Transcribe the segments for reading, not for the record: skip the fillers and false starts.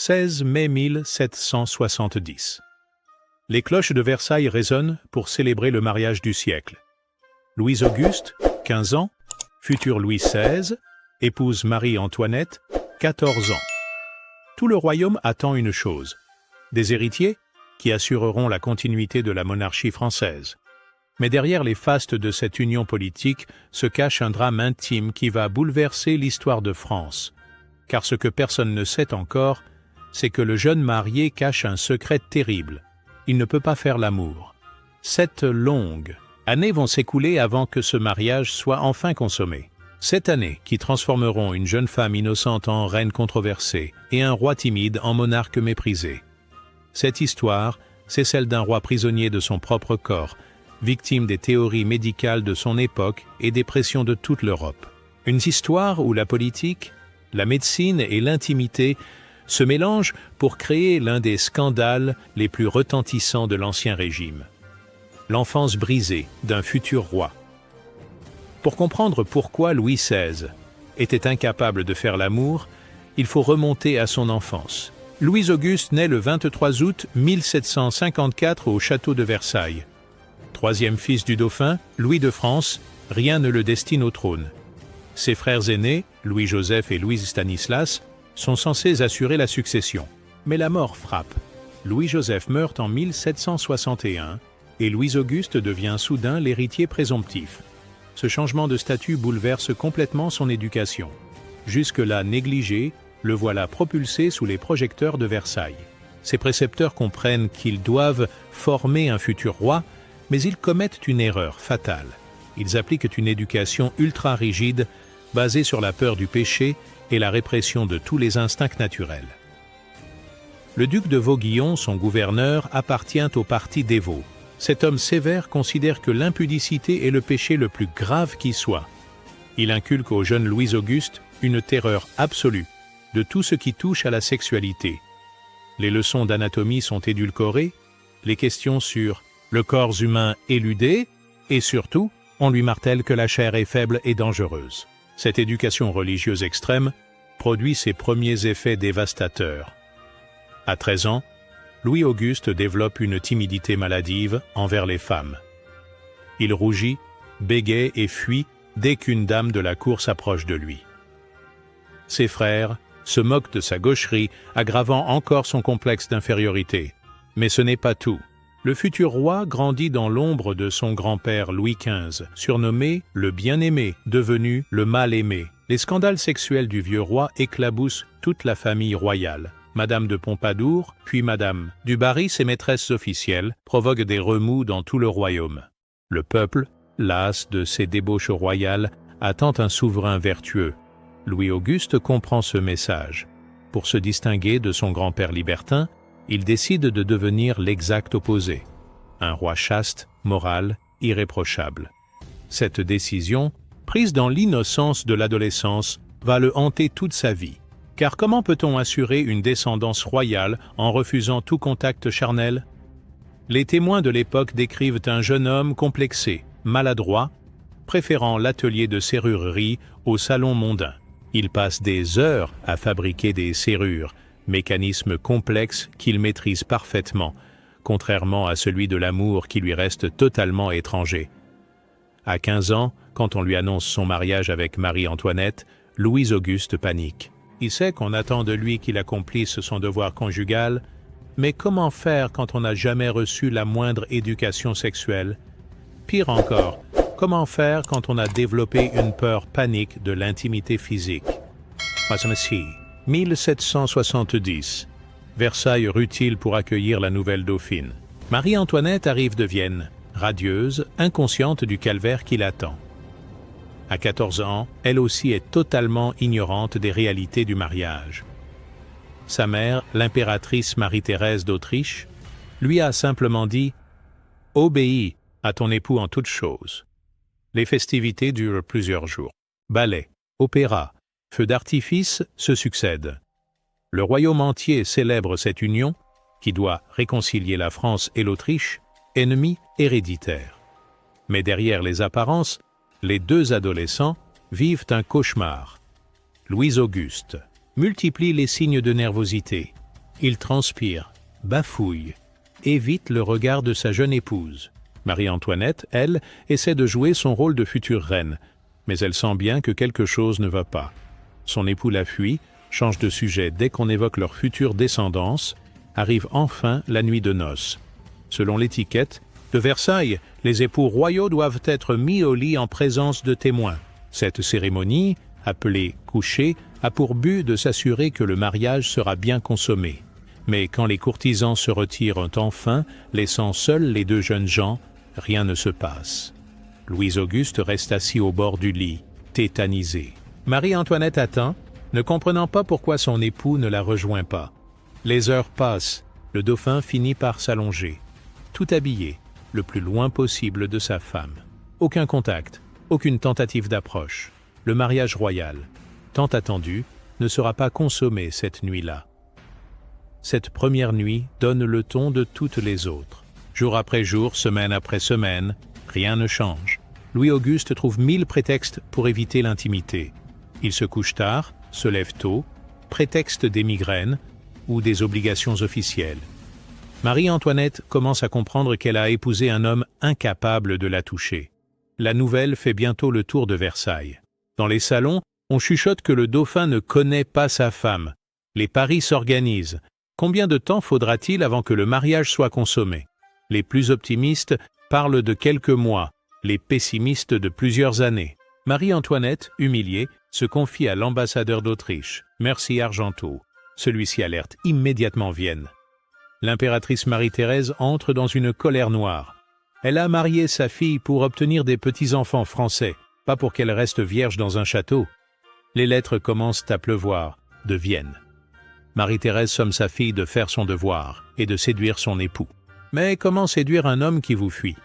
16 mai 1770. Les cloches de Versailles résonnent pour célébrer le mariage du siècle. Louis-Auguste, 15 ans, futur Louis XVI, épouse Marie-Antoinette, 14 ans. Tout le royaume attend une chose: des héritiers qui assureront la continuité de la monarchie française. Mais derrière les fastes de cette union politique se cache un drame intime qui va bouleverser l'histoire de France. Car ce que personne ne sait encore, c'est que le jeune marié cache un secret terrible. Il ne peut pas faire l'amour. 7 longues années vont s'écouler avant que ce mariage soit enfin consommé. 7 années qui transformeront une jeune femme innocente en reine controversée et un roi timide en monarque méprisé. Cette histoire, c'est celle d'un roi prisonnier de son propre corps, victime des théories médicales de son époque et des pressions de toute l'Europe. Une histoire où la politique, la médecine et l'intimité se mélangent pour créer l'un des scandales les plus retentissants de l'Ancien Régime. L'enfance brisée d'un futur roi. Pour comprendre pourquoi Louis XVI était incapable de faire l'amour, il faut remonter à son enfance. Louis-Auguste naît le 23 août 1754 au château de Versailles. Troisième fils du dauphin, Louis de France, rien ne le destine au trône. Ses frères aînés, Louis-Joseph et Louis-Stanislas, sont censés assurer la succession. Mais la mort frappe. Louis-Joseph meurt en 1761 et Louis-Auguste devient soudain l'héritier présomptif. Ce changement de statut bouleverse complètement son éducation. Jusque-là négligé, le voilà propulsé sous les projecteurs de Versailles. Ses précepteurs comprennent qu'ils doivent former un futur roi, mais ils commettent une erreur fatale. Ils appliquent une éducation ultra-rigide, basée sur la peur du péché et la répression de tous les instincts naturels. Le duc de Vauguillon, son gouverneur, appartient au parti dévot. Cet homme sévère considère que l'impudicité est le péché le plus grave qui soit. Il inculque au jeune Louis-Auguste une terreur absolue de tout ce qui touche à la sexualité. Les leçons d'anatomie sont édulcorées, les questions sur le corps humain éludé, et surtout, on lui martèle que la chair est faible et dangereuse. Cette éducation religieuse extrême produit ses premiers effets dévastateurs. À 13 ans, Louis-Auguste développe une timidité maladive envers les femmes. Il rougit, bégaie et fuit dès qu'une dame de la cour s'approche de lui. Ses frères se moquent de sa gaucherie, aggravant encore son complexe d'infériorité. Mais ce n'est pas tout. Le futur roi grandit dans l'ombre de son grand-père Louis XV, surnommé le bien-aimé, devenu le mal-aimé. Les scandales sexuels du vieux roi éclaboussent toute la famille royale. Madame de Pompadour, puis Madame du Barry, ses maîtresses officielles, provoquent des remous dans tout le royaume. Le peuple, las de ces débauches royales, attend un souverain vertueux. Louis-Auguste comprend ce message. Pour se distinguer de son grand-père libertin, il décide de devenir l'exact opposé. Un roi chaste, moral, irréprochable. Cette décision, prise dans l'innocence de l'adolescence, va le hanter toute sa vie. Car comment peut-on assurer une descendance royale en refusant tout contact charnel? Les témoins de l'époque décrivent un jeune homme complexé, maladroit, préférant l'atelier de serrurerie au salon mondain. Il passe des heures à fabriquer des serrures, mécanisme complexe qu'il maîtrise parfaitement, contrairement à celui de l'amour qui lui reste totalement étranger. À 15 ans, quand on lui annonce son mariage avec Marie-Antoinette, Louis-Auguste panique. Il sait qu'on attend de lui qu'il accomplisse son devoir conjugal, mais comment faire quand on n'a jamais reçu la moindre éducation sexuelle? Pire encore, comment faire quand on a développé une peur panique de l'intimité physique? 1770. Versailles rutile pour accueillir la nouvelle dauphine. Marie-Antoinette arrive de Vienne, radieuse, inconsciente du calvaire qui l'attend. À 14 ans, elle aussi est totalement ignorante des réalités du mariage. Sa mère, l'impératrice Marie-Thérèse d'Autriche, lui a simplement dit « Obéis à ton époux en toutes choses ». Les festivités durent plusieurs jours. Ballets, opéras, feux d'artifice se succèdent. Le royaume entier célèbre cette union, qui doit réconcilier la France et l'Autriche, ennemis héréditaires. Mais derrière les apparences, les deux adolescents vivent un cauchemar. Louis-Auguste multiplie les signes de nervosité. Il transpire, bafouille, évite le regard de sa jeune épouse. Marie-Antoinette, elle, essaie de jouer son rôle de future reine, mais elle sent bien que quelque chose ne va pas. Son époux la fuit, change de sujet dès qu'on évoque leur future descendance, arrive enfin la nuit de noces. Selon l'étiquette de Versailles, les époux royaux doivent être mis au lit en présence de témoins. Cette cérémonie, appelée coucher, a pour but de s'assurer que le mariage sera bien consommé. Mais quand les courtisans se retirent enfin, laissant seuls les deux jeunes gens, rien ne se passe. Louis-Auguste reste assis au bord du lit, tétanisé. Marie-Antoinette attend, ne comprenant pas pourquoi son époux ne la rejoint pas. Les heures passent, le dauphin finit par s'allonger, tout habillé, le plus loin possible de sa femme. Aucun contact, aucune tentative d'approche. Le mariage royal, tant attendu, ne sera pas consommé cette nuit-là. Cette première nuit donne le ton de toutes les autres. Jour après jour, semaine après semaine, rien ne change. Louis-Auguste trouve 1000 prétextes pour éviter l'intimité. Il se couche tard, se lève tôt, prétexte des migraines ou des obligations officielles. Marie-Antoinette commence à comprendre qu'elle a épousé un homme incapable de la toucher. La nouvelle fait bientôt le tour de Versailles. Dans les salons, on chuchote que le dauphin ne connaît pas sa femme. Les paris s'organisent. Combien de temps faudra-t-il avant que le mariage soit consommé? Les plus optimistes parlent de quelques mois, les pessimistes de plusieurs années. Marie-Antoinette, humiliée, se confie à l'ambassadeur d'Autriche, Mercy Argenteau. Celui-ci alerte immédiatement Vienne. L'impératrice Marie-Thérèse entre dans une colère noire. Elle a marié sa fille pour obtenir des petits-enfants français, pas pour qu'elle reste vierge dans un château. Les lettres commencent à pleuvoir, de Vienne. Marie-Thérèse somme sa fille de faire son devoir et de séduire son époux. Mais comment séduire un homme qui vous fuit?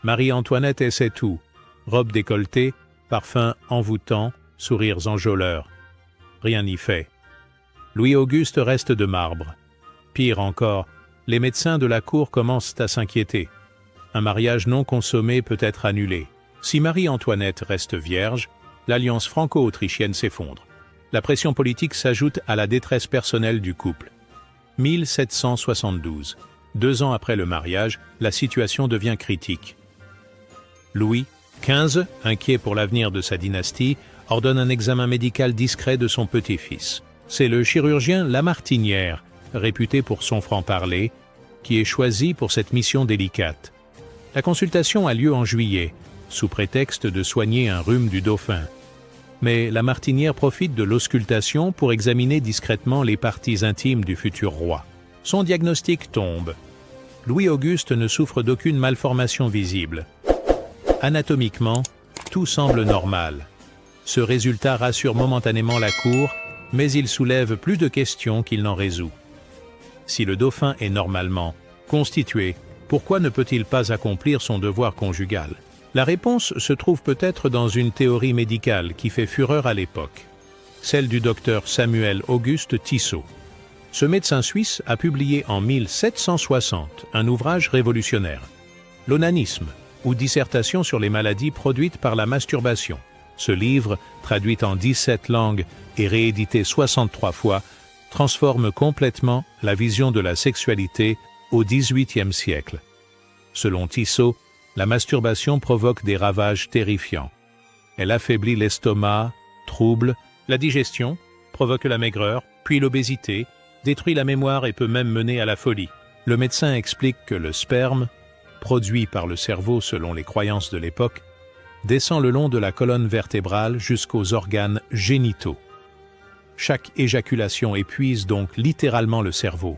Marie-Antoinette essaie tout. Robe décolletée, parfum envoûtant, sourires enjôleurs. Rien n'y fait. Louis-Auguste reste de marbre. Pire encore, les médecins de la cour commencent à s'inquiéter. Un mariage non consommé peut être annulé. Si Marie-Antoinette reste vierge, l'alliance franco-autrichienne s'effondre. La pression politique s'ajoute à la détresse personnelle du couple. 1772. 2 ans après le mariage, la situation devient critique. Louis XV, inquiet pour l'avenir de sa dynastie, ordonne un examen médical discret de son petit-fils. C'est le chirurgien Lamartinière, réputé pour son franc-parler, qui est choisi pour cette mission délicate. La consultation a lieu en juillet, sous prétexte de soigner un rhume du dauphin. Mais Lamartinière profite de l'auscultation pour examiner discrètement les parties intimes du futur roi. Son diagnostic tombe. Louis-Auguste ne souffre d'aucune malformation visible. Anatomiquement, tout semble normal. Ce résultat rassure momentanément la cour, mais il soulève plus de questions qu'il n'en résout. Si le dauphin est normalement constitué, pourquoi ne peut-il pas accomplir son devoir conjugal? La réponse se trouve peut-être dans une théorie médicale qui fait fureur à l'époque, celle du docteur Samuel Auguste Tissot. Ce médecin suisse a publié en 1760 un ouvrage révolutionnaire, L'onanisme, ou dissertation sur les maladies produites par la masturbation. Ce livre, traduit en 17 langues et réédité 63 fois, transforme complètement la vision de la sexualité au XVIIIe siècle. Selon Tissot, la masturbation provoque des ravages terrifiants. Elle affaiblit l'estomac, trouble la digestion, provoque la maigreur, puis l'obésité, détruit la mémoire et peut même mener à la folie. Le médecin explique que le sperme, produit par le cerveau selon les croyances de l'époque, descend le long de la colonne vertébrale jusqu'aux organes génitaux. Chaque éjaculation épuise donc littéralement le cerveau.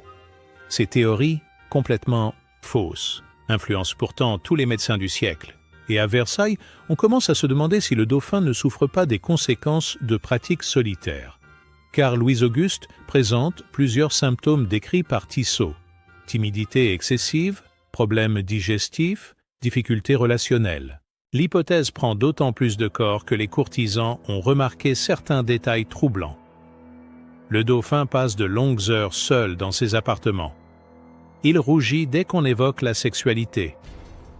Ces théories, complètement fausses, influencent pourtant tous les médecins du siècle. Et à Versailles, on commence à se demander si le dauphin ne souffre pas des conséquences de pratiques solitaires. Car Louis-Auguste présente plusieurs symptômes décrits par Tissot. Timidité excessive, problèmes digestifs, difficultés relationnelles. L'hypothèse prend d'autant plus de corps que les courtisans ont remarqué certains détails troublants. Le dauphin passe de longues heures seul dans ses appartements. Il rougit dès qu'on évoque la sexualité.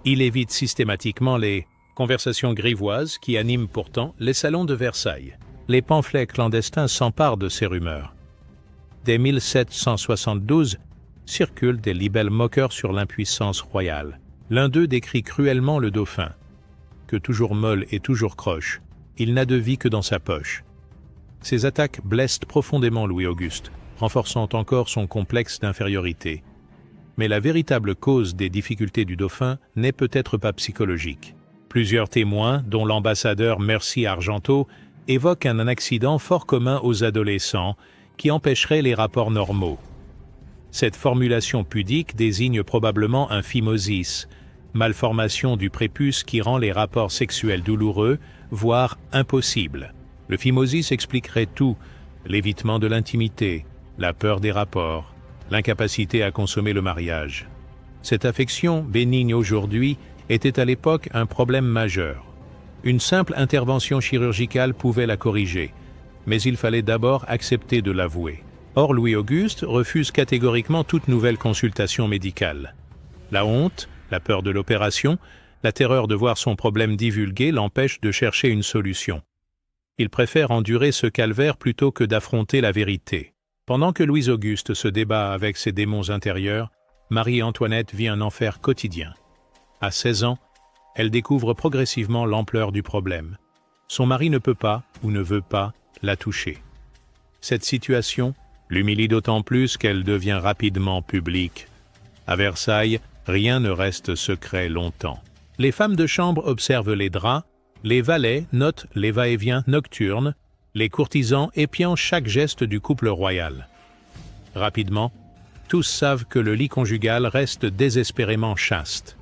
Il évite systématiquement les conversations grivoises qui animent pourtant les salons de Versailles. Les pamphlets clandestins s'emparent de ces rumeurs. Dès 1772, circulent des libelles moqueurs sur l'impuissance royale. L'un d'eux décrit cruellement le dauphin, que toujours molle et toujours croche, il n'a de vie que dans sa poche. Ces attaques blessent profondément Louis-Auguste, renforçant encore son complexe d'infériorité. Mais la véritable cause des difficultés du dauphin n'est peut-être pas psychologique. Plusieurs témoins, dont l'ambassadeur Mercy Argenteau, évoquent un accident fort commun aux adolescents qui empêcherait les rapports normaux. Cette formulation pudique désigne probablement un phimosis, malformation du prépuce qui rend les rapports sexuels douloureux, voire impossibles. Le phimosis expliquerait tout, l'évitement de l'intimité, la peur des rapports, l'incapacité à consommer le mariage. Cette affection, bénigne aujourd'hui, était à l'époque un problème majeur. Une simple intervention chirurgicale pouvait la corriger, mais il fallait d'abord accepter de l'avouer. Or, Louis-Auguste refuse catégoriquement toute nouvelle consultation médicale. La honte, la peur de l'opération, la terreur de voir son problème divulgué l'empêchent de chercher une solution. Il préfère endurer ce calvaire plutôt que d'affronter la vérité. Pendant que Louis-Auguste se débat avec ses démons intérieurs, Marie-Antoinette vit un enfer quotidien. À 16 ans, elle découvre progressivement l'ampleur du problème. Son mari ne peut pas, ou ne veut pas, la toucher. Cette situation l'humilie d'autant plus qu'elle devient rapidement publique. À Versailles, rien ne reste secret longtemps. Les femmes de chambre observent les draps, les valets notent les va-et-vient nocturnes, les courtisans épiant chaque geste du couple royal. Rapidement, tous savent que le lit conjugal reste désespérément chaste.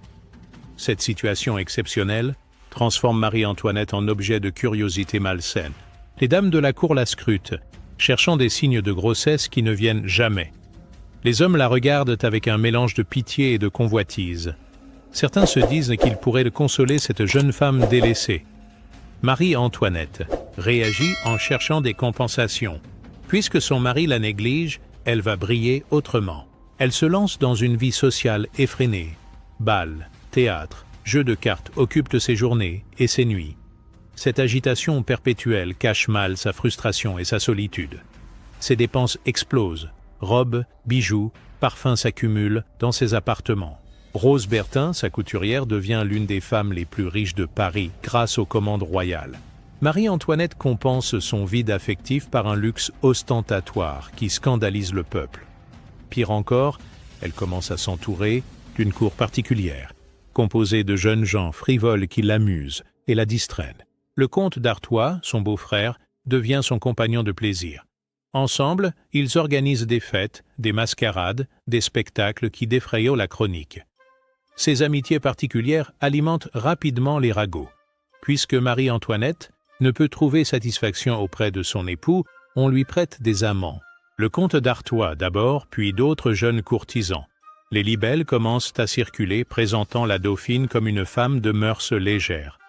Cette situation exceptionnelle transforme Marie-Antoinette en objet de curiosité malsaine. Les dames de la cour la scrutent, cherchant des signes de grossesse qui ne viennent jamais. Les hommes la regardent avec un mélange de pitié et de convoitise. Certains se disent qu'il pourrait consoler cette jeune femme délaissée. Marie-Antoinette réagit en cherchant des compensations. Puisque son mari la néglige, elle va briller autrement. Elle se lance dans une vie sociale effrénée. Bals, théâtre, jeux de cartes occupent ses journées et ses nuits. Cette agitation perpétuelle cache mal sa frustration et sa solitude. Ses dépenses explosent. Robes, bijoux, parfums s'accumulent dans ses appartements. Rose Bertin, sa couturière, devient l'une des femmes les plus riches de Paris grâce aux commandes royales. Marie-Antoinette compense son vide affectif par un luxe ostentatoire qui scandalise le peuple. Pire encore, elle commence à s'entourer d'une cour particulière, composée de jeunes gens frivoles qui l'amusent et la distraient. Le comte d'Artois, son beau-frère, devient son compagnon de plaisir. Ensemble, ils organisent des fêtes, des mascarades, des spectacles qui défrayent la chronique. Ces amitiés particulières alimentent rapidement les ragots. Puisque Marie-Antoinette ne peut trouver satisfaction auprès de son époux, on lui prête des amants. Le comte d'Artois d'abord, puis d'autres jeunes courtisans. Les libelles commencent à circuler, présentant la dauphine comme une femme de mœurs légères.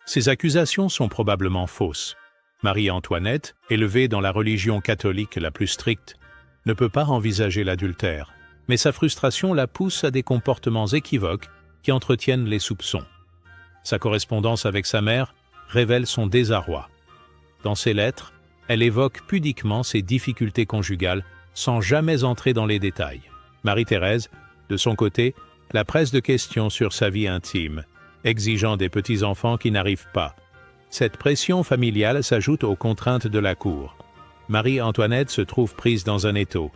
Ces accusations sont probablement fausses. Marie-Antoinette, élevée dans la religion catholique la plus stricte, ne peut pas envisager l'adultère, mais sa frustration la pousse à des comportements équivoques qui entretiennent les soupçons. Sa correspondance avec sa mère révèle son désarroi. Dans ses lettres, elle évoque pudiquement ses difficultés conjugales sans jamais entrer dans les détails. Marie-Thérèse, de son côté, la presse de questions sur sa vie intime, exigeant des petits-enfants qui n'arrivent pas. Cette pression familiale s'ajoute aux contraintes de la cour. Marie-Antoinette se trouve prise dans un étau.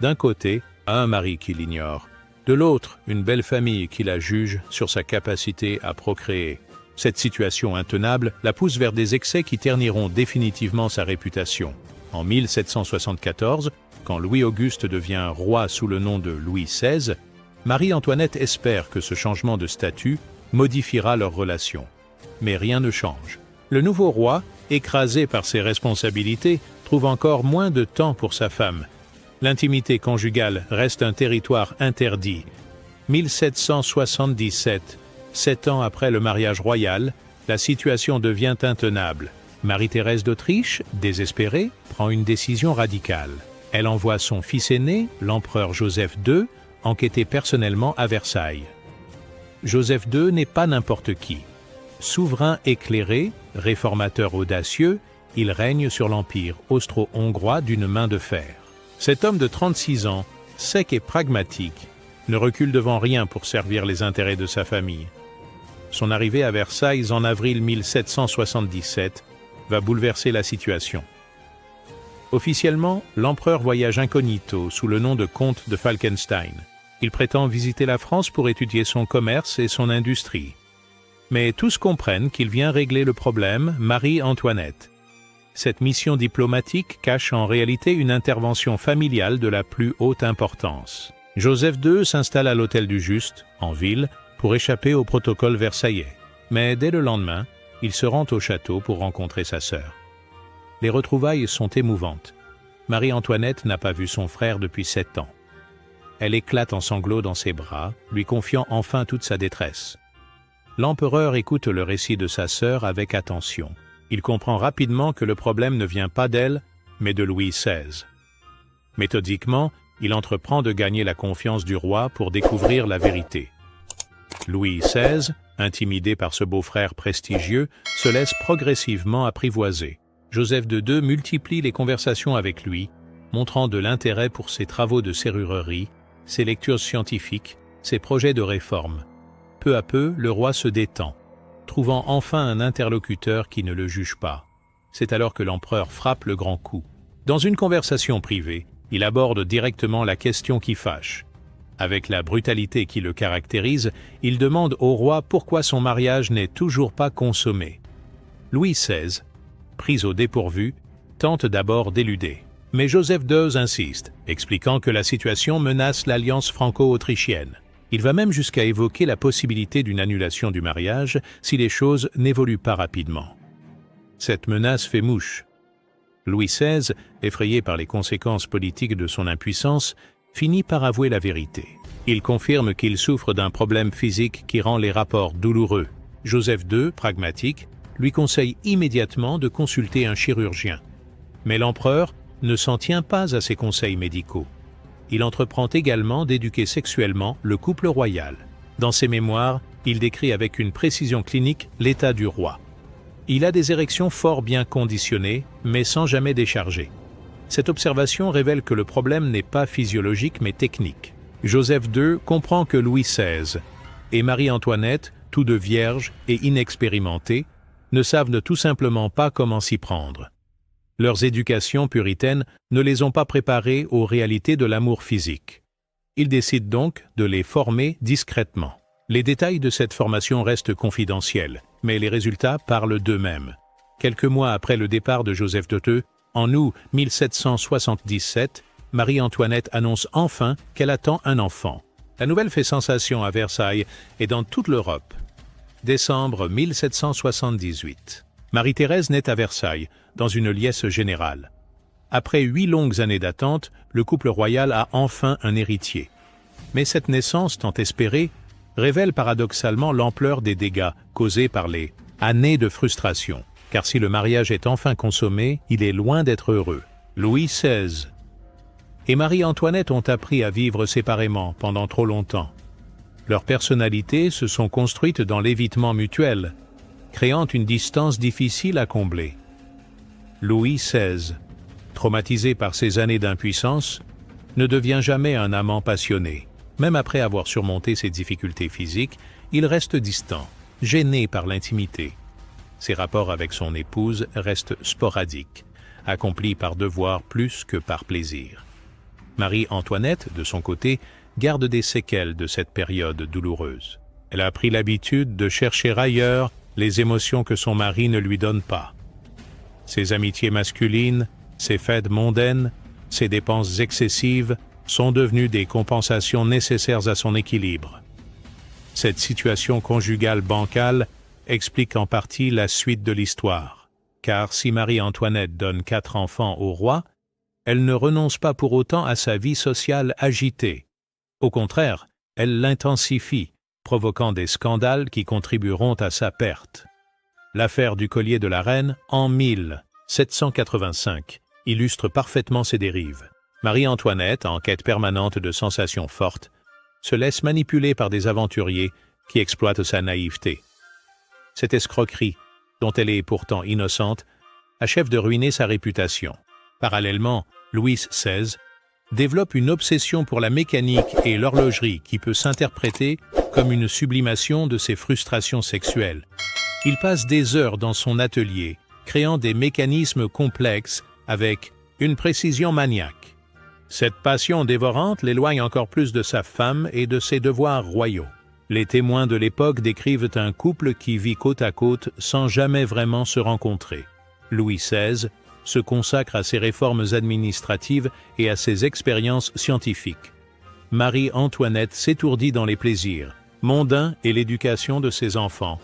D'un côté, un mari qui l'ignore. De l'autre, une belle famille qui la juge sur sa capacité à procréer. Cette situation intenable la pousse vers des excès qui terniront définitivement sa réputation. En 1774, quand Louis-Auguste devient roi sous le nom de Louis XVI, Marie-Antoinette espère que ce changement de statut modifiera leurs relations. Mais rien ne change. Le nouveau roi, écrasé par ses responsabilités, trouve encore moins de temps pour sa femme. L'intimité conjugale reste un territoire interdit. 1777, 7 ans après le mariage royal, la situation devient intenable. Marie-Thérèse d'Autriche, désespérée, prend une décision radicale. Elle envoie son fils aîné, l'empereur Joseph II, enquêter personnellement à Versailles. Joseph II n'est pas n'importe qui. Souverain éclairé, réformateur audacieux, il règne sur l'empire austro-hongrois d'une main de fer. Cet homme de 36 ans, sec et pragmatique, ne recule devant rien pour servir les intérêts de sa famille. Son arrivée à Versailles en avril 1777 va bouleverser la situation. Officiellement, l'empereur voyage incognito sous le nom de comte de Falkenstein. Il prétend visiter la France pour étudier son commerce et son industrie. Mais tous comprennent qu'il vient régler le problème Marie-Antoinette. Cette mission diplomatique cache en réalité une intervention familiale de la plus haute importance. Joseph II s'installe à l'Hôtel du Juste, en ville, pour échapper au protocole versaillais. Mais dès le lendemain, il se rend au château pour rencontrer sa sœur. Les retrouvailles sont émouvantes. Marie-Antoinette n'a pas vu son frère depuis 7 ans. Elle éclate en sanglots dans ses bras, lui confiant enfin toute sa détresse. L'empereur écoute le récit de sa sœur avec attention. Il comprend rapidement que le problème ne vient pas d'elle, mais de Louis XVI. Méthodiquement, il entreprend de gagner la confiance du roi pour découvrir la vérité. Louis XVI, intimidé par ce beau-frère prestigieux, se laisse progressivement apprivoiser. Joseph II multiplie les conversations avec lui, montrant de l'intérêt pour ses travaux de serrurerie, ses lectures scientifiques, ses projets de réforme. Peu à peu, le roi se détend, trouvant enfin un interlocuteur qui ne le juge pas. C'est alors que l'empereur frappe le grand coup. Dans une conversation privée, il aborde directement la question qui fâche. Avec la brutalité qui le caractérise, il demande au roi pourquoi son mariage n'est toujours pas consommé. Louis XVI, pris au dépourvu, tente d'abord d'éluder. Mais Joseph II insiste, expliquant que la situation menace l'alliance franco-autrichienne. Il va même jusqu'à évoquer la possibilité d'une annulation du mariage si les choses n'évoluent pas rapidement. Cette menace fait mouche. Louis XVI, effrayé par les conséquences politiques de son impuissance, finit par avouer la vérité. Il confirme qu'il souffre d'un problème physique qui rend les rapports douloureux. Joseph II, pragmatique, lui conseille immédiatement de consulter un chirurgien. Mais l'empereur ne s'en tient pas à ses conseils médicaux. Il entreprend également d'éduquer sexuellement le couple royal. Dans ses mémoires, il décrit avec une précision clinique l'état du roi. Il a des érections fort bien conditionnées, mais sans jamais décharger. Cette observation révèle que le problème n'est pas physiologique mais technique. Joseph II comprend que Louis XVI et Marie-Antoinette, tous deux vierges et inexpérimentés, ne savent tout simplement pas comment s'y prendre. Leurs éducations puritaines ne les ont pas préparés aux réalités de l'amour physique. Il décide donc de les former discrètement. Les détails de cette formation restent confidentiels, mais les résultats parlent d'eux-mêmes. Quelques mois après le départ de Joseph II, en août 1777, Marie-Antoinette annonce enfin qu'elle attend un enfant. La nouvelle fait sensation à Versailles et dans toute l'Europe. Décembre 1778. Marie-Thérèse naît à Versailles, dans une liesse générale. Après 8 longues années d'attente, le couple royal a enfin un héritier. Mais cette naissance tant espérée révèle paradoxalement l'ampleur des dégâts causés par les années de frustration. Car si le mariage est enfin consommé, il est loin d'être heureux. Louis XVI et Marie-Antoinette ont appris à vivre séparément pendant trop longtemps. Leurs personnalités se sont construites dans l'évitement mutuel, créant une distance difficile à combler. Louis XVI, traumatisé par ces années d'impuissance, ne devient jamais un amant passionné. Même après avoir surmonté ses difficultés physiques, il reste distant, gêné par l'intimité. Ses rapports avec son épouse restent sporadiques, accomplis par devoir plus que par plaisir. Marie-Antoinette, de son côté, garde des séquelles de cette période douloureuse. Elle a pris l'habitude de chercher ailleurs les émotions que son mari ne lui donne pas. Ses amitiés masculines, ses fêtes mondaines, ses dépenses excessives sont devenues des compensations nécessaires à son équilibre. Cette situation conjugale bancale explique en partie la suite de l'histoire, car si Marie-Antoinette donne 4 enfants au roi, elle ne renonce pas pour autant à sa vie sociale agitée. Au contraire, elle l'intensifie, provoquant des scandales qui contribueront à sa perte. L'affaire du collier de la reine, en 1785, illustre parfaitement ces dérives. Marie-Antoinette, en quête permanente de sensations fortes, se laisse manipuler par des aventuriers qui exploitent sa naïveté. Cette escroquerie, dont elle est pourtant innocente, achève de ruiner sa réputation. Parallèlement, Louis XVI, développe une obsession pour la mécanique et l'horlogerie qui peut s'interpréter comme une sublimation de ses frustrations sexuelles. Il passe des heures dans son atelier, créant des mécanismes complexes avec une précision maniaque. Cette passion dévorante l'éloigne encore plus de sa femme et de ses devoirs royaux. Les témoins de l'époque décrivent un couple qui vit côte à côte sans jamais vraiment se rencontrer. Louis XVI se consacre à ses réformes administratives et à ses expériences scientifiques. Marie-Antoinette s'étourdit dans les plaisirs mondains et l'éducation de ses enfants.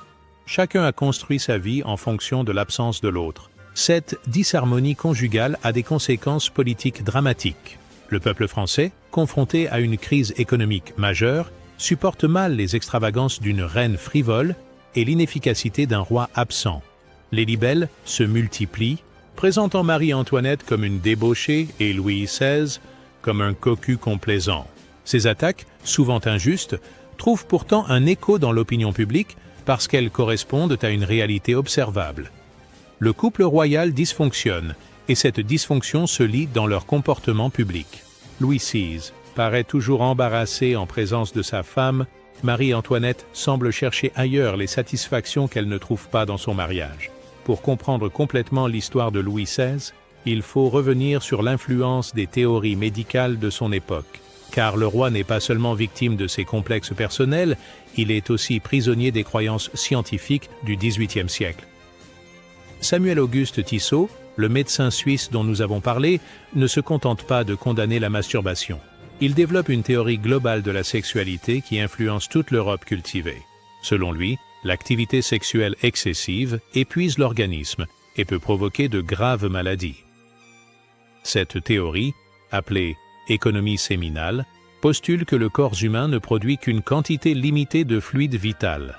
Chacun a construit sa vie en fonction de l'absence de l'autre. Cette disharmonie conjugale a des conséquences politiques dramatiques. Le peuple français, confronté à une crise économique majeure, supporte mal les extravagances d'une reine frivole et l'inefficacité d'un roi absent. Les libelles se multiplient, présentant Marie-Antoinette comme une débauchée et Louis XVI comme un cocu complaisant. Ces attaques, souvent injustes, trouvent pourtant un écho dans l'opinion publique parce qu'elles correspondent à une réalité observable. Le couple royal dysfonctionne, et cette dysfonction se lit dans leur comportement public. Louis XVI paraît toujours embarrassé en présence de sa femme. Marie-Antoinette semble chercher ailleurs les satisfactions qu'elle ne trouve pas dans son mariage. Pour comprendre complètement l'histoire de Louis XVI, il faut revenir sur l'influence des théories médicales de son époque. Car le roi n'est pas seulement victime de ses complexes personnels, il est aussi prisonnier des croyances scientifiques du XVIIIe siècle. Samuel-Auguste Tissot, le médecin suisse dont nous avons parlé, ne se contente pas de condamner la masturbation. Il développe une théorie globale de la sexualité qui influence toute l'Europe cultivée. Selon lui, l'activité sexuelle excessive épuise l'organisme et peut provoquer de graves maladies. Cette théorie, appelée économie séminale, postule que le corps humain ne produit qu'une quantité limitée de fluide vital.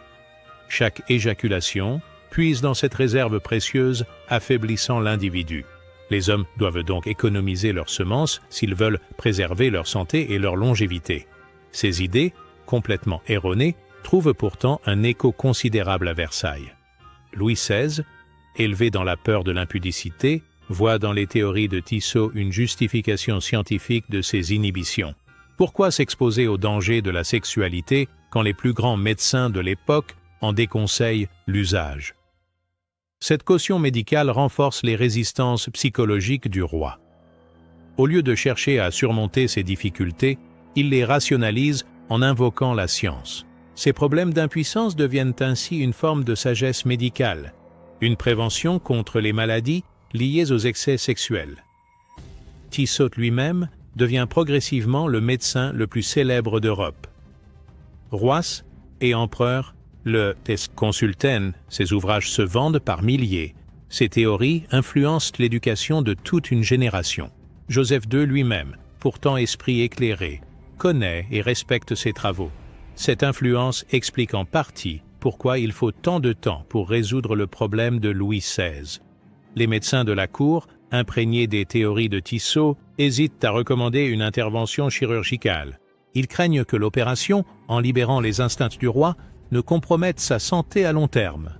Chaque éjaculation puise dans cette réserve précieuse, affaiblissant l'individu. Les hommes doivent donc économiser leurs semences s'ils veulent préserver leur santé et leur longévité. Ces idées, complètement erronées, trouvent pourtant un écho considérable à Versailles. Louis XVI, élevé dans la peur de l'impudicité, voit dans les théories de Tissot une justification scientifique de ses inhibitions. Pourquoi s'exposer aux dangers de la sexualité quand les plus grands médecins de l'époque en déconseillent l'usage? Cette caution médicale renforce les résistances psychologiques du roi. Au lieu de chercher à surmonter ces difficultés, il les rationalise en invoquant la science. Ces problèmes d'impuissance deviennent ainsi une forme de sagesse médicale, une prévention contre les maladies liées aux excès sexuels. Tissot lui-même devient progressivement le médecin le plus célèbre d'Europe. Rois et empereurs le consultent, ses ouvrages se vendent par milliers. Ses théories influencent l'éducation de toute une génération. Joseph II lui-même, pourtant esprit éclairé, connaît et respecte ses travaux. Cette influence explique en partie pourquoi il faut tant de temps pour résoudre le problème de Louis XVI. Les médecins de la cour, imprégnés des théories de Tissot, hésitent à recommander une intervention chirurgicale. Ils craignent que l'opération, en libérant les instincts du roi, ne compromette sa santé à long terme.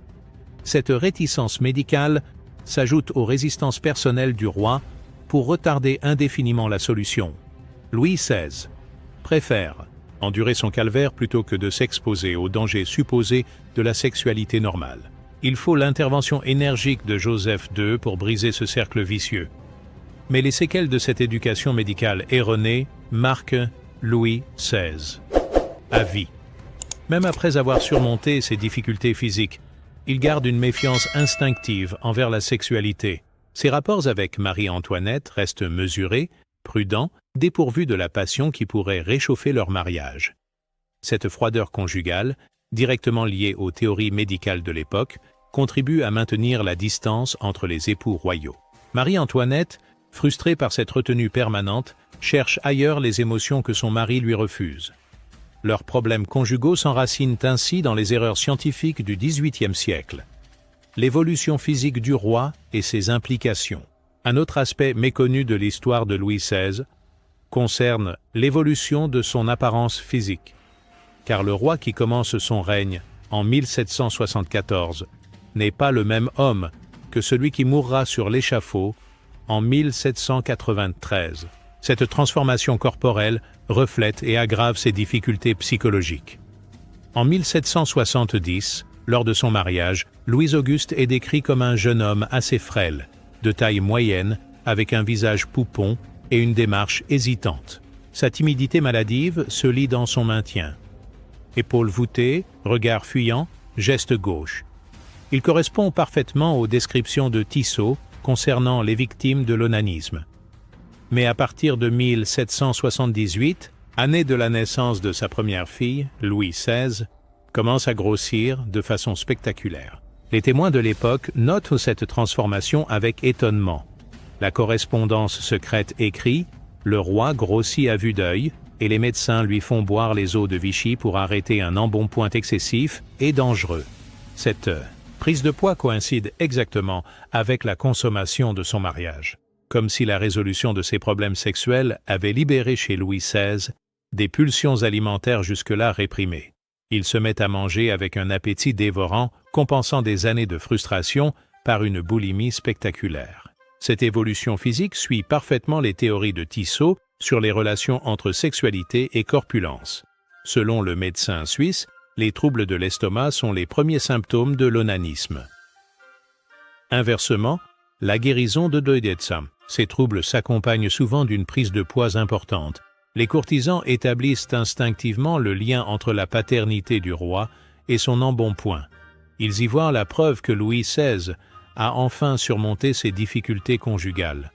Cette réticence médicale s'ajoute aux résistances personnelles du roi pour retarder indéfiniment la solution. Louis XVI préfère endurer son calvaire plutôt que de s'exposer aux dangers supposés de la sexualité normale. Il faut l'intervention énergique de Joseph II pour briser ce cercle vicieux. Mais les séquelles de cette éducation médicale erronée marquent Louis XVI à vie. Même après avoir surmonté ses difficultés physiques, il garde une méfiance instinctive envers la sexualité. Ses rapports avec Marie-Antoinette restent mesurés, prudents, dépourvus de la passion qui pourrait réchauffer leur mariage. Cette froideur conjugale, directement liée aux théories médicales de l'époque, contribue à maintenir la distance entre les époux royaux. Marie-Antoinette, frustrée par cette retenue permanente, cherche ailleurs les émotions que son mari lui refuse. Leurs problèmes conjugaux s'enracinent ainsi dans les erreurs scientifiques du XVIIIe siècle. L'évolution physique du roi et ses implications. Un autre aspect méconnu de l'histoire de Louis XVI concerne l'évolution de son apparence physique. Car le roi qui commence son règne en 1774 n'est pas le même homme que celui qui mourra sur l'échafaud en 1793. Cette transformation corporelle reflète et aggrave ses difficultés psychologiques. En 1770, lors de son mariage, Louis-Auguste est décrit comme un jeune homme assez frêle, de taille moyenne, avec un visage poupon et une démarche hésitante. Sa timidité maladive se lit dans son maintien. Épaules voûtées, regard fuyant, geste gauche. Il correspond parfaitement aux descriptions de Tissot concernant les victimes de l'onanisme. Mais à partir de 1778, année de la naissance de sa première fille, Louis XVI, commence à grossir de façon spectaculaire. Les témoins de l'époque notent cette transformation avec étonnement. La correspondance secrète écrit « Le roi grossit à vue d'œil et les médecins lui font boire les eaux de Vichy pour arrêter un embonpoint excessif et dangereux ». Cette prise de poids coïncide exactement avec la consommation de son mariage, comme si la résolution de ses problèmes sexuels avait libéré chez Louis XVI des pulsions alimentaires jusque-là réprimées. Il se met à manger avec un appétit dévorant, compensant des années de frustration par une boulimie spectaculaire. Cette évolution physique suit parfaitement les théories de Tissot sur les relations entre sexualité et corpulence. Selon le médecin suisse, les troubles de l'estomac sont les premiers symptômes de l'onanisme. Inversement, la guérison de Deudetzam. Ces troubles s'accompagnent souvent d'une prise de poids importante. Les courtisans établissent instinctivement le lien entre la paternité du roi et son embonpoint. Ils y voient la preuve que Louis XVI a enfin surmonté ses difficultés conjugales.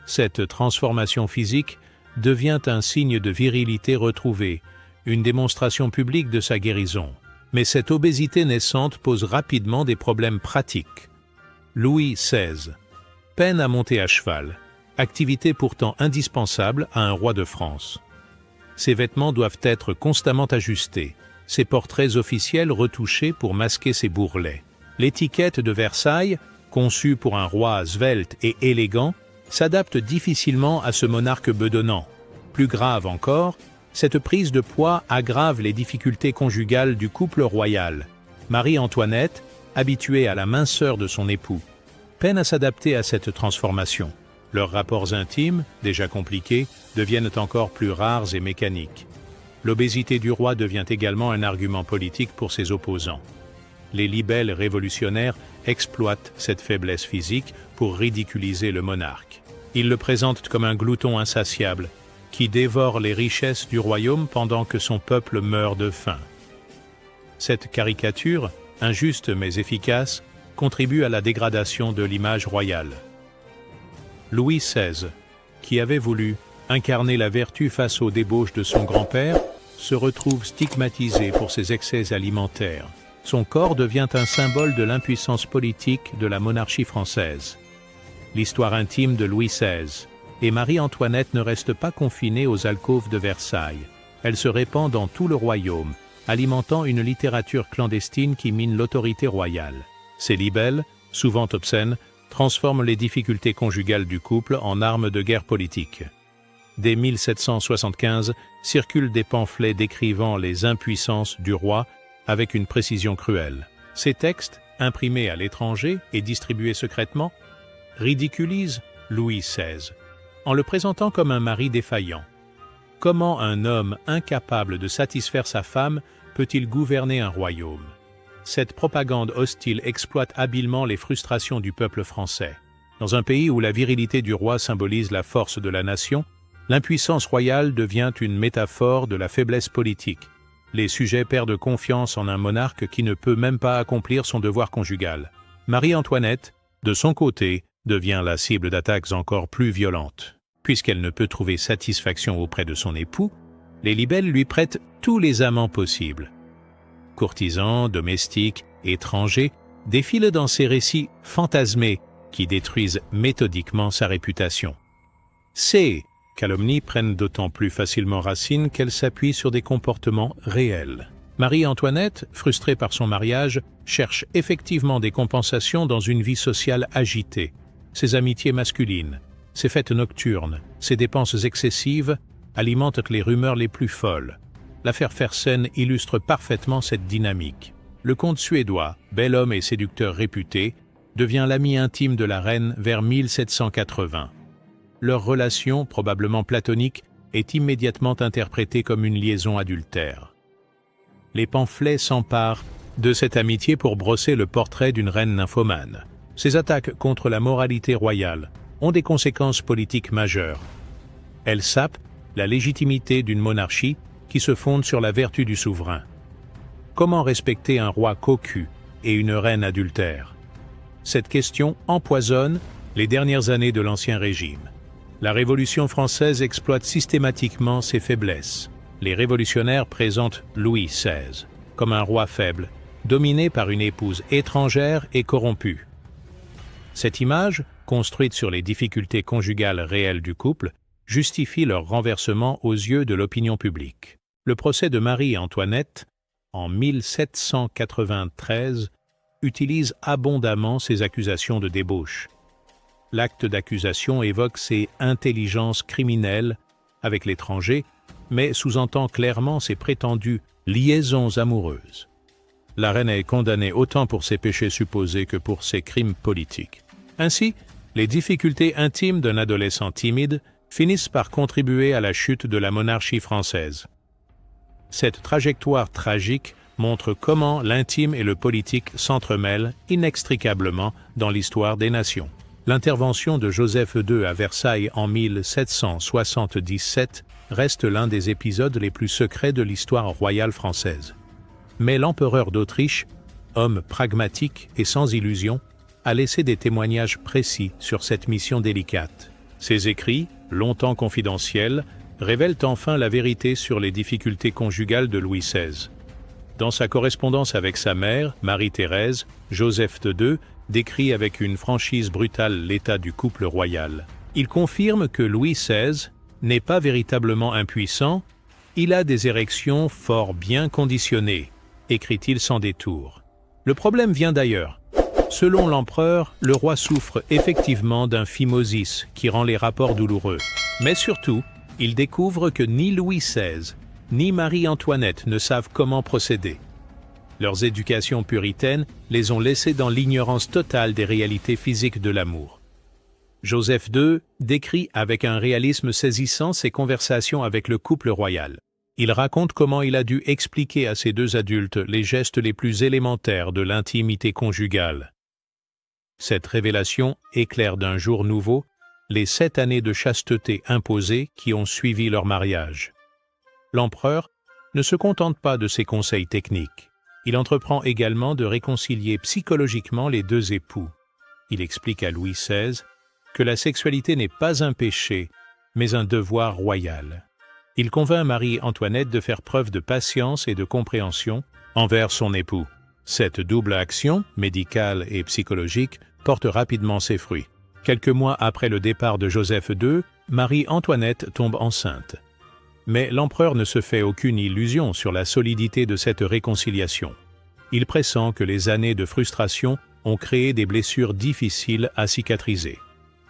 Cette transformation physique devient un signe de virilité retrouvée, une démonstration publique de sa guérison. Mais cette obésité naissante pose rapidement des problèmes pratiques. Louis XVI peine à monter à cheval, activité pourtant indispensable à un roi de France. Ses vêtements doivent être constamment ajustés, ses portraits officiels retouchés pour masquer ses bourrelets. L'étiquette de Versailles, conçue pour un roi svelte et élégant, s'adapte difficilement à ce monarque bedonnant. Plus grave encore, cette prise de poids aggrave les difficultés conjugales du couple royal. Marie-Antoinette, habituée à la minceur de son époux, peine à s'adapter à cette transformation. Leurs rapports intimes, déjà compliqués, deviennent encore plus rares et mécaniques. L'obésité du roi devient également un argument politique pour ses opposants. Les libelles révolutionnaires exploitent cette faiblesse physique pour ridiculiser le monarque. Ils le présentent comme un glouton insatiable qui dévore les richesses du royaume pendant que son peuple meurt de faim. Cette caricature, injuste mais efficace, contribue à la dégradation de l'image royale. Louis XVI, qui avait voulu incarner la vertu face aux débauches de son grand-père, se retrouve stigmatisé pour ses excès alimentaires. Son corps devient un symbole de l'impuissance politique de la monarchie française. L'histoire intime de Louis XVI et Marie-Antoinette ne reste pas confinée aux alcôves de Versailles. Elle se répand dans tout le royaume, alimentant une littérature clandestine qui mine l'autorité royale. Ces libelles, souvent obscènes, transforment les difficultés conjugales du couple en armes de guerre politique. Dès 1775, circulent des pamphlets décrivant les impuissances du roi avec une précision cruelle. Ces textes, imprimés à l'étranger et distribués secrètement, ridiculisent Louis XVI, en le présentant comme un mari défaillant. Comment un homme incapable de satisfaire sa femme peut-il gouverner un royaume? Cette propagande hostile exploite habilement les frustrations du peuple français. Dans un pays où la virilité du roi symbolise la force de la nation, l'impuissance royale devient une métaphore de la faiblesse politique. Les sujets perdent confiance en un monarque qui ne peut même pas accomplir son devoir conjugal. Marie-Antoinette, de son côté, devient la cible d'attaques encore plus violentes. Puisqu'elle ne peut trouver satisfaction auprès de son époux, les libelles lui prêtent tous les amants possibles. Courtisans, domestiques, étrangers défilent dans ces récits fantasmés qui détruisent méthodiquement sa réputation. Ces calomnies prennent d'autant plus facilement racine qu'elles s'appuient sur des comportements réels. Marie-Antoinette, frustrée par son mariage, cherche effectivement des compensations dans une vie sociale agitée. Ses amitiés masculines, ses fêtes nocturnes, ses dépenses excessives alimentent les rumeurs les plus folles. L'affaire Fersen illustre parfaitement cette dynamique. Le comte suédois, bel homme et séducteur réputé, devient l'ami intime de la reine vers 1780. leur relation, probablement platonique, est immédiatement interprétée comme une liaison adultère. Les pamphlets s'emparent de cette amitié pour brosser le portrait d'une reine nymphomane. Ces attaques contre la moralité royale ont des conséquences politiques majeures. Elles sapent la légitimité d'une monarchie qui se fonde sur la vertu du souverain. Comment respecter un roi cocu et une reine adultère? Cette question empoisonne les dernières années de l'Ancien Régime. La Révolution française exploite systématiquement ses faiblesses. Les révolutionnaires présentent Louis XVI comme un roi faible, dominé par une épouse étrangère et corrompue. Cette image, construite sur les difficultés conjugales réelles du couple, justifie leur renversement aux yeux de l'opinion publique. Le procès de Marie-Antoinette, en 1793, utilise abondamment ces accusations de débauche. L'acte d'accusation évoque ses intelligences criminelles avec l'étranger, mais sous-entend clairement ses prétendues liaisons amoureuses. La reine est condamnée autant pour ses péchés supposés que pour ses crimes politiques. Ainsi, les difficultés intimes d'un adolescent timide finissent par contribuer à la chute de la monarchie française. Cette trajectoire tragique montre comment l'intime et le politique s'entremêlent inextricablement dans l'histoire des nations. L'intervention de Joseph II à Versailles en 1777 reste l'un des épisodes les plus secrets de l'histoire royale française. Mais l'empereur d'Autriche, homme pragmatique et sans illusion, a laissé des témoignages précis sur cette mission délicate. Ses écrits, longtemps confidentiels, révèlent enfin la vérité sur les difficultés conjugales de Louis XVI. Dans sa correspondance avec sa mère, Marie-Thérèse, Joseph II décrit avec une franchise brutale l'état du couple royal. Il confirme que Louis XVI n'est pas véritablement impuissant, il a des érections fort bien conditionnées, écrit-il sans détour. Le problème vient d'ailleurs. Selon l'empereur, le roi souffre effectivement d'un phimosis qui rend les rapports douloureux. Mais surtout, il découvre que ni Louis XVI, ni Marie-Antoinette ne savent comment procéder. Leurs éducations puritaines les ont laissés dans l'ignorance totale des réalités physiques de l'amour. Joseph II décrit avec un réalisme saisissant ses conversations avec le couple royal. Il raconte comment il a dû expliquer à ces deux adultes les gestes les plus élémentaires de l'intimité conjugale. Cette révélation éclaire d'un jour nouveau les 7 années de chasteté imposées qui ont suivi leur mariage. L'empereur ne se contente pas de ces conseils techniques. Il entreprend également de réconcilier psychologiquement les deux époux. Il explique à Louis XVI que la sexualité n'est pas un péché, mais un devoir royal. Il convainc Marie-Antoinette de faire preuve de patience et de compréhension envers son époux. Cette double action, médicale et psychologique, porte rapidement ses fruits. Quelques mois après le départ de Joseph II, Marie-Antoinette tombe enceinte. Mais l'empereur ne se fait aucune illusion sur la solidité de cette réconciliation. Il pressent que les années de frustration ont créé des blessures difficiles à cicatriser.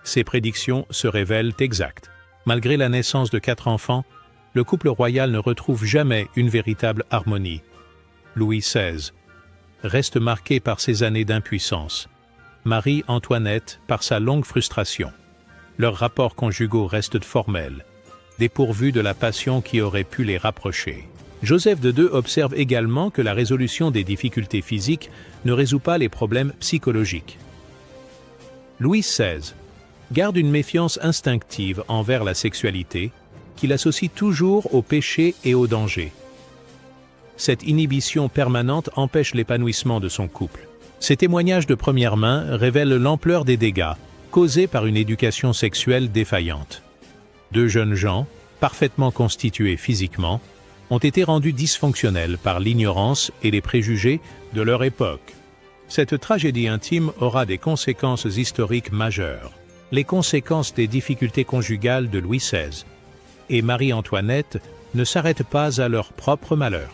Ses prédictions se révèlent exactes. Malgré la naissance de 4 enfants, le couple royal ne retrouve jamais une véritable harmonie. Louis XVI reste marqué par ses années d'impuissance. Marie-Antoinette par sa longue frustration. Leurs rapports conjugaux restent formels, dépourvus de la passion qui aurait pu les rapprocher. Joseph II observe également que la résolution des difficultés physiques ne résout pas les problèmes psychologiques. Louis XVI garde une méfiance instinctive envers la sexualité qu'il associe toujours au péché et au danger. Cette inhibition permanente empêche l'épanouissement de son couple. Ces témoignages de première main révèlent l'ampleur des dégâts causés par une éducation sexuelle défaillante. 2 jeunes gens, parfaitement constitués physiquement, ont été rendus dysfonctionnels par l'ignorance et les préjugés de leur époque. Cette tragédie intime aura des conséquences historiques majeures. Les conséquences des difficultés conjugales de Louis XVI et Marie-Antoinette ne s'arrêtent pas à leur propre malheur.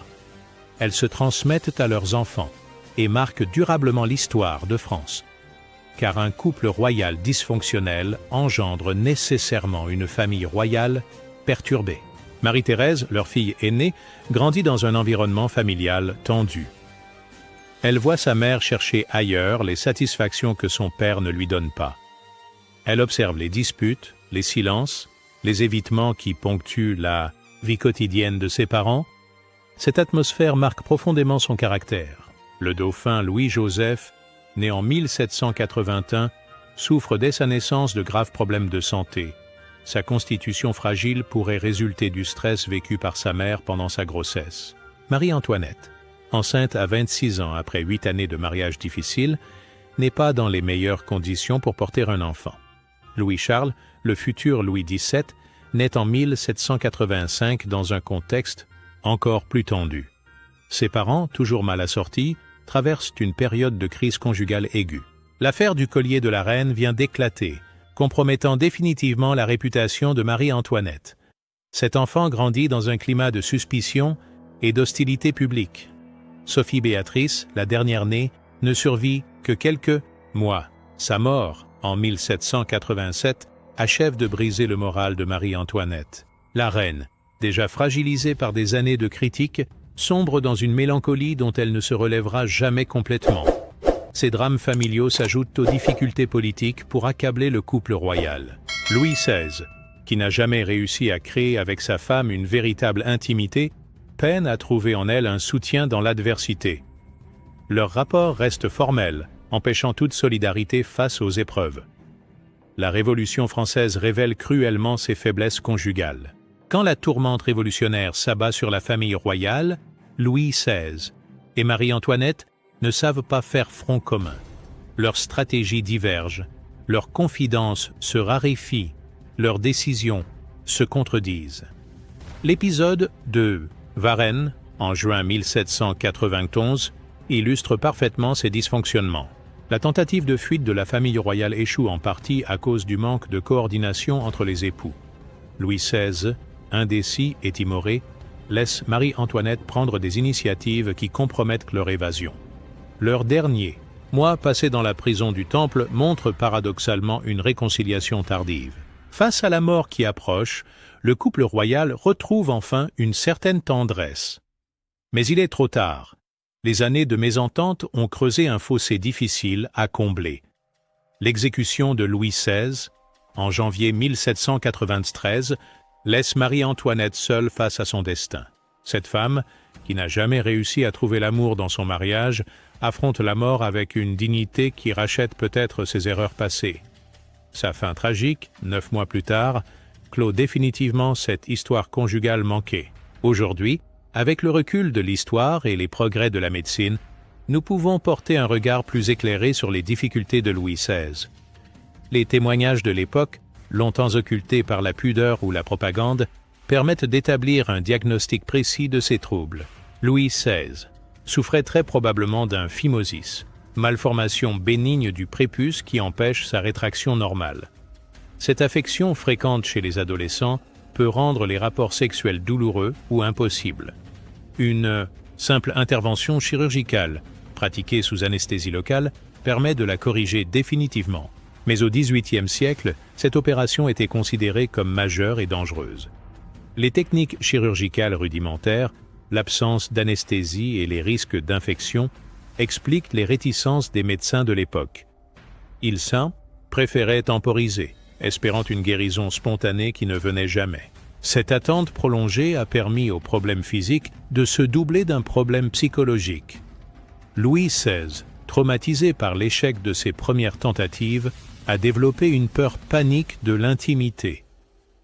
Elles se transmettent à leurs enfants et marquent durablement l'histoire de France. Car un couple royal dysfonctionnel engendre nécessairement une famille royale perturbée. Marie-Thérèse, leur fille aînée, grandit dans un environnement familial tendu. Elle voit sa mère chercher ailleurs les satisfactions que son père ne lui donne pas. Elle observe les disputes, les silences, les évitements qui ponctuent la vie quotidienne de ses parents, cette atmosphère marque profondément son caractère. Le dauphin Louis-Joseph, né en 1781, souffre dès sa naissance de graves problèmes de santé. Sa constitution fragile pourrait résulter du stress vécu par sa mère pendant sa grossesse. Marie-Antoinette, enceinte à 26 ans après 8 années de mariage difficile, n'est pas dans les meilleures conditions pour porter un enfant. Louis-Charles, le futur Louis XVII, naît en 1785 dans un contexte encore plus tendu. Ses parents, toujours mal assortis, traversent une période de crise conjugale aiguë. L'affaire du collier de la reine vient d'éclater, compromettant définitivement la réputation de Marie-Antoinette. Cet enfant grandit dans un climat de suspicion et d'hostilité publique. Sophie Béatrice, la dernière née, ne survit que quelques mois. Sa mort, en 1787, achève de briser le moral de Marie-Antoinette. La reine, déjà fragilisée par des années de critiques, sombre dans une mélancolie dont elle ne se relèvera jamais complètement. Ces drames familiaux s'ajoutent aux difficultés politiques pour accabler le couple royal. Louis XVI, qui n'a jamais réussi à créer avec sa femme une véritable intimité, peine à trouver en elle un soutien dans l'adversité. Leur rapport reste formel, empêchant toute solidarité face aux épreuves. La Révolution française révèle cruellement ses faiblesses conjugales. Quand la tourmente révolutionnaire s'abat sur la famille royale, Louis XVI et Marie-Antoinette ne savent pas faire front commun. Leurs stratégies divergent, leurs confidences se raréfient, leurs décisions se contredisent. L'épisode de Varennes, en juin 1791, illustre parfaitement ces dysfonctionnements. La tentative de fuite de la famille royale échoue en partie à cause du manque de coordination entre les époux. Louis XVI, indécis et timoré, laisse Marie-Antoinette prendre des initiatives qui compromettent leur évasion. Leur dernier mois passé dans la prison du Temple montre paradoxalement une réconciliation tardive. Face à la mort qui approche, le couple royal retrouve enfin une certaine tendresse. Mais il est trop tard. Les années de mésentente ont creusé un fossé difficile à combler. L'exécution de Louis XVI, en janvier 1793, laisse Marie-Antoinette seule face à son destin. Cette femme, qui n'a jamais réussi à trouver l'amour dans son mariage, affronte la mort avec une dignité qui rachète peut-être ses erreurs passées. Sa fin tragique, 9 mois plus tard, clôt définitivement cette histoire conjugale manquée. Aujourd'hui, avec le recul de l'histoire et les progrès de la médecine, nous pouvons porter un regard plus éclairé sur les difficultés de Louis XVI. Les témoignages de l'époque, longtemps occultés par la pudeur ou la propagande, permettent d'établir un diagnostic précis de ces troubles. Louis XVI souffrait très probablement d'un phimosis, malformation bénigne du prépuce qui empêche sa rétraction normale. Cette affection fréquente chez les adolescents peut rendre les rapports sexuels douloureux ou impossibles. Une simple intervention chirurgicale, pratiquée sous anesthésie locale, permet de la corriger définitivement. Mais au XVIIIe siècle, cette opération était considérée comme majeure et dangereuse. Les techniques chirurgicales rudimentaires, l'absence d'anesthésie et les risques d'infection expliquent les réticences des médecins de l'époque. Ils préféraient temporiser, espérant une guérison spontanée qui ne venait jamais. Cette attente prolongée a permis au problème physique de se doubler d'un problème psychologique. Louis XVI, traumatisé par l'échec de ses premières tentatives, a développé une peur panique de l'intimité.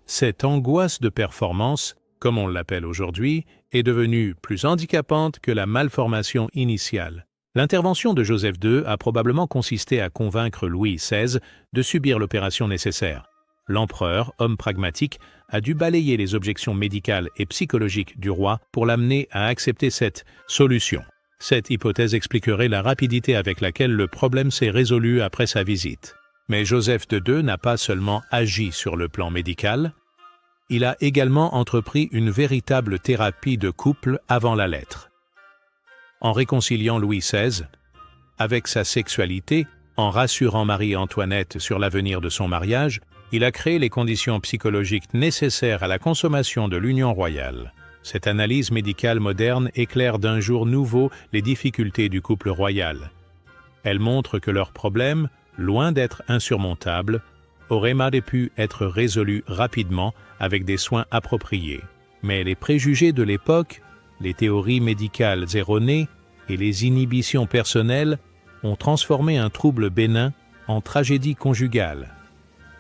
Cette angoisse de performance, comme on l'appelle aujourd'hui, est devenue plus handicapante que la malformation initiale. L'intervention de Joseph II a probablement consisté à convaincre Louis XVI de subir l'opération nécessaire. L'empereur, homme pragmatique, a dû balayer les objections médicales et psychologiques du roi pour l'amener à accepter cette solution. Cette hypothèse expliquerait la rapidité avec laquelle le problème s'est résolu après sa visite. Mais Joseph II n'a pas seulement agi sur le plan médical, il a également entrepris une véritable thérapie de couple avant la lettre. En réconciliant Louis XVI avec sa sexualité, en rassurant Marie-Antoinette sur l'avenir de son mariage, il a créé les conditions psychologiques nécessaires à la consommation de l'union royale. Cette analyse médicale moderne éclaire d'un jour nouveau les difficultés du couple royal. Elle montre que leurs problèmes, loin d'être insurmontables, aurait mal pu être résolu rapidement avec des soins appropriés. Mais les préjugés de l'époque, les théories médicales erronées et les inhibitions personnelles ont transformé un trouble bénin en tragédie conjugale.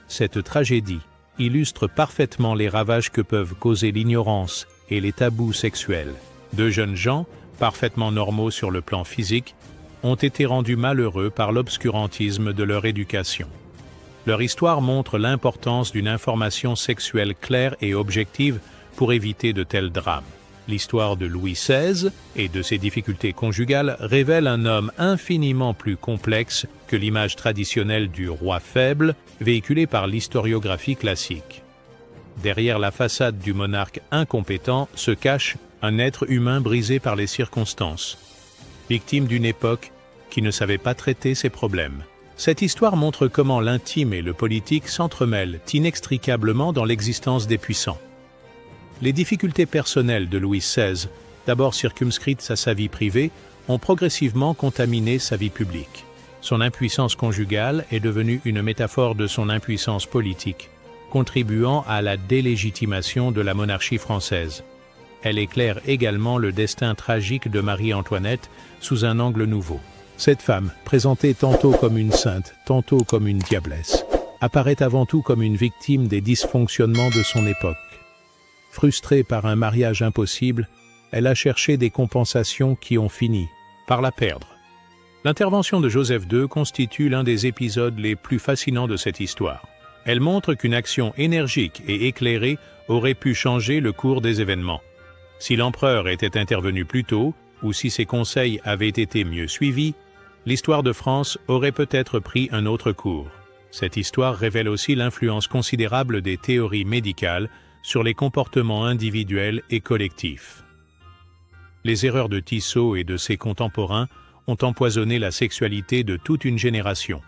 Cette tragédie illustre parfaitement les ravages que peuvent causer l'ignorance et les tabous sexuels. Deux jeunes gens, parfaitement normaux sur le plan physique, ont été rendus malheureux par l'obscurantisme de leur éducation. Leur histoire montre l'importance d'une information sexuelle claire et objective pour éviter de tels drames. L'histoire de Louis XVI et de ses difficultés conjugales révèle un homme infiniment plus complexe que l'image traditionnelle du roi faible véhiculée par l'historiographie classique. Derrière la façade du monarque incompétent se cache un être humain brisé par les circonstances, victime d'une époque qui ne savait pas traiter ses problèmes. Cette histoire montre comment l'intime et le politique s'entremêlent inextricablement dans l'existence des puissants. Les difficultés personnelles de Louis XVI, d'abord circonscrites à sa vie privée, ont progressivement contaminé sa vie publique. Son impuissance conjugale est devenue une métaphore de son impuissance politique, contribuant à la délégitimation de la monarchie française. Elle éclaire également le destin tragique de Marie-Antoinette sous un angle nouveau. Cette femme, présentée tantôt comme une sainte, tantôt comme une diablesse, apparaît avant tout comme une victime des dysfonctionnements de son époque. Frustrée par un mariage impossible, elle a cherché des compensations qui ont fini par la perdre. L'intervention de Joseph II constitue l'un des épisodes les plus fascinants de cette histoire. Elle montre qu'une action énergique et éclairée aurait pu changer le cours des événements. Si l'empereur était intervenu plus tôt, ou si ses conseils avaient été mieux suivis, l'histoire de France aurait peut-être pris un autre cours. Cette histoire révèle aussi l'influence considérable des théories médicales sur les comportements individuels et collectifs. Les erreurs de Tissot et de ses contemporains ont empoisonné la sexualité de toute une génération.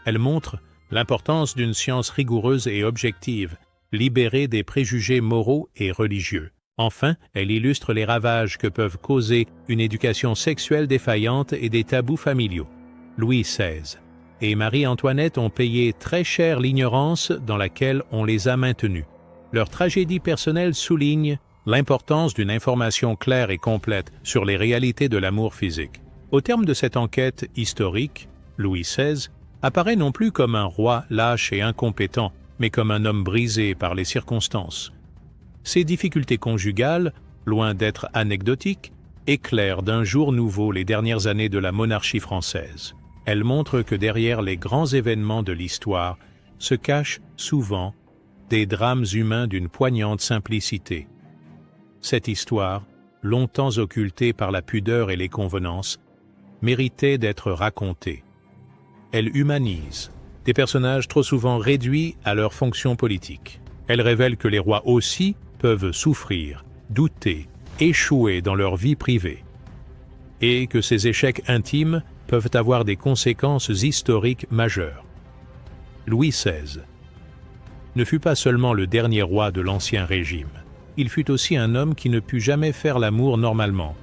Elles montrent l'importance d'une science rigoureuse et objective, libérée des préjugés moraux et religieux. Enfin, elle illustre les ravages que peuvent causer une éducation sexuelle défaillante et des tabous familiaux. Louis XVI et Marie-Antoinette ont payé très cher l'ignorance dans laquelle on les a maintenus. Leur tragédie personnelle souligne l'importance d'une information claire et complète sur les réalités de l'amour physique. Au terme de cette enquête historique, Louis XVI apparaît non plus comme un roi lâche et incompétent, mais comme un homme brisé par les circonstances. Ses difficultés conjugales, loin d'être anecdotiques, éclairent d'un jour nouveau les dernières années de la monarchie française. Elles montrent que derrière les grands événements de l'histoire se cachent souvent des drames humains d'une poignante simplicité. Cette histoire, longtemps occultée par la pudeur et les convenances, méritait d'être racontée. Elle humanise des personnages trop souvent réduits à leur fonction politique. Elle révèle que les rois aussi peuvent souffrir, douter, échouer dans leur vie privée, et que ces échecs intimes peuvent avoir des conséquences historiques majeures. Louis XVI ne fut pas seulement le dernier roi de l'Ancien Régime, il fut aussi un homme qui ne put jamais faire l'amour normalement,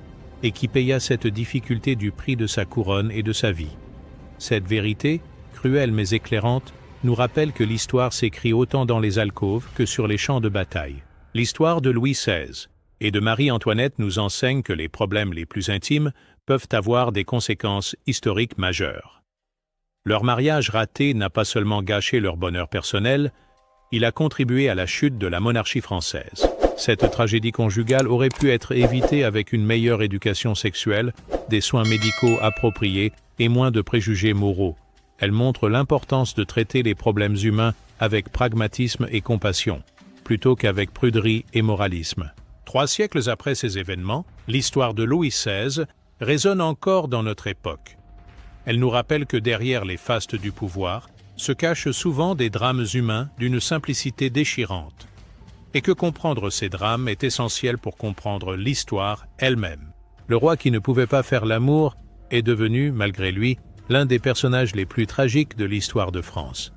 et qui paya cette difficulté du prix de sa couronne et de sa vie. Cette vérité, cruelle mais éclairante, nous rappelle que l'histoire s'écrit autant dans les alcôves que sur les champs de bataille. L'histoire de Louis XVI et de Marie-Antoinette nous enseigne que les problèmes les plus intimes peuvent avoir des conséquences historiques majeures. Leur mariage raté n'a pas seulement gâché leur bonheur personnel, il a contribué à la chute de la monarchie française. Cette tragédie conjugale aurait pu être évitée avec une meilleure éducation sexuelle, des soins médicaux appropriés et moins de préjugés moraux. Elle montre l'importance de traiter les problèmes humains avec pragmatisme et compassion, plutôt qu'avec pruderie et moralisme. 3 siècles après ces événements, l'histoire de Louis XVI résonne encore dans notre époque. Elle nous rappelle que derrière les fastes du pouvoir se cachent souvent des drames humains d'une simplicité déchirante, et que comprendre ces drames est essentiel pour comprendre l'histoire elle-même. Le roi qui ne pouvait pas faire l'amour est devenu, malgré lui, l'un des personnages les plus tragiques de l'histoire de France.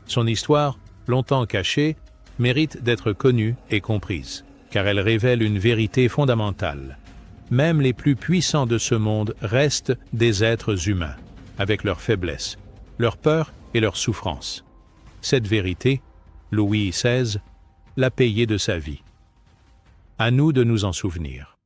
Son histoire, longtemps cachée, mérite d'être connue et comprise, car elle révèle une vérité fondamentale. Même les plus puissants de ce monde restent des êtres humains, avec leurs faiblesses, leurs peurs et leurs souffrances. Cette vérité, Louis XVI l'a payée de sa vie. À nous de nous en souvenir.